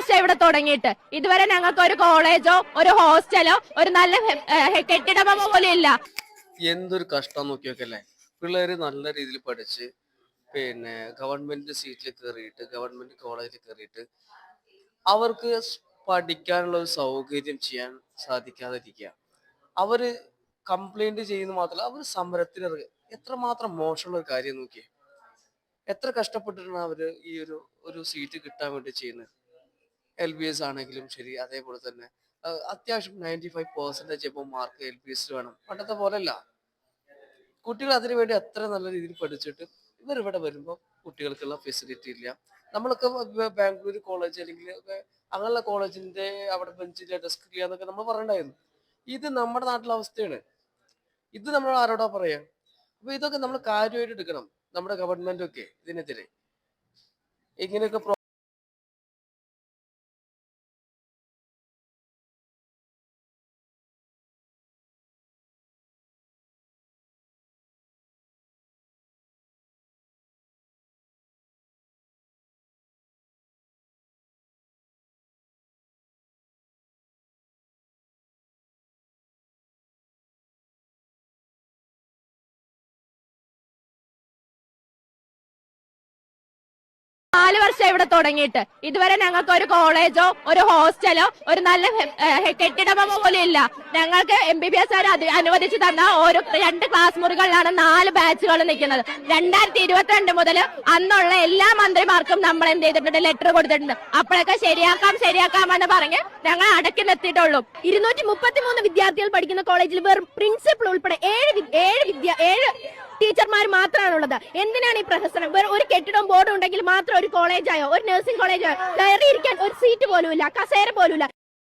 വർഷം ഇവിടെ തുടങ്ങിയിട്ട് ഇതുവരെ ഞങ്ങൾക്ക് ഒരു കോളേജോ ഒരു ഹോസ്റ്റലോ ഒരു നല്ല കെട്ടിടമോ പോലും ഇല്ല. എന്തൊരു കഷ്ടം നോക്കി നോക്കല്ലേ. പിള്ളേര് നല്ല രീതിയിൽ പഠിച്ച് പിന്നെ ഗവൺമെന്റ് സീറ്റിൽ കയറിയിട്ട് ഗവൺമെന്റ് കോളേജിൽ കയറിയിട്ട് അവർക്ക് പഠിക്കാനുള്ള ഒരു സൗകര്യം ചെയ്യാൻ സാധിക്കാതിരിക്കുക. അവര് കംപ്ലൈന്റ് ചെയ്യുന്ന മാത്രമല്ല അവർ സമരത്തിന് ഇറങ്ങുക. എത്രമാത്രം മോശമുള്ള ഒരു കാര്യം നോക്കിയേ. എത്ര കഷ്ടപ്പെട്ടിട്ടാണ് അവര് ഈ ഒരു സീറ്റ് കിട്ടാൻ വേണ്ടി ചെയ്യുന്നത്. LBS ആണെങ്കിലും ശരി, അതേപോലെ തന്നെ അത്യാവശ്യം 95% ഇപ്പോൾ മാർക്ക് LBS വേണം. പണ്ടത്തെ പോലെയല്ല. കുട്ടികൾ അതിനു വേണ്ടി അത്ര നല്ല രീതിയിൽ പഠിച്ചിട്ട് ഇവർ ഇവിടെ വരുമ്പോൾ കുട്ടികൾക്കുള്ള ഫെസിലിറ്റി ഇല്ല. നമ്മളൊക്കെ ബാംഗ്ലൂർ കോളേജ് അല്ലെങ്കിൽ അങ്ങനെയുള്ള കോളേജിന്റെ അവിടെ ബെഞ്ചിലെ ഡെസ്ക് ഇല്ല എന്നൊക്കെ നമ്മൾ പറയണ്ടായിരുന്നു. ഇത് നമ്മുടെ നാട്ടിലെ അവസ്ഥയാണ്. ഇത് നമ്മൾ ആരോടാ പറയാ? അപ്പൊ ഇതൊക്കെ നമ്മൾ കാര്യമായിട്ട് എടുക്കണം. നമ്മുടെ ഗവൺമെന്റ് ഒക്കെ ഇതിനെതിരെ ഇങ്ങനെയൊക്കെ 4 വർഷം ഇവിടെ തുടങ്ങിയിട്ട് ഇതുവരെ ഞങ്ങൾക്ക് ഒരു കോളേജോ ഒരു ഹോസ്റ്റലോ ഒരു നല്ല കെട്ടിടമോ പോലും ഇല്ല. ഞങ്ങൾക്ക് MBBS അനുവദിച്ചു തന്ന ഓരോ 2 ക്ലാസ് മുറികളിലാണ് 4 ബാച്ചുകൾ നിൽക്കുന്നത്. 2022 മുതൽ അന്നുള്ള എല്ലാ മന്ത്രിമാർക്കും നമ്മൾ എന്ത് ചെയ്തിട്ടുണ്ട്, ലെറ്റർ കൊടുത്തിട്ടുണ്ട്. അപ്പോഴൊക്കെ ശരിയാക്കാമെന്ന് പറഞ്ഞ് ഞങ്ങൾ അടക്കി നിർത്തിയിട്ടുള്ളൂ. 233 വിദ്യാർത്ഥികൾ പഠിക്കുന്ന കോളേജിൽ വെറും പ്രിൻസിപ്പൽ ഉൾപ്പെടെ 7 ടീച്ചർമാർ മാത്രമാണുള്ളത്. എന്തിനാണ് ഈ പ്രഹസനം? ഒരു കെട്ടിടവും ബോർഡും ഉണ്ടെങ്കിൽ മാത്രം ഒരു കോളേജായോ ഒരു നഴ്സിംഗ് കോളേജായോ കയറിയിരിക്കാൻ ഒരു സീറ്റ് പോലും ഇല്ല, കസേര പോലും ഇല്ല.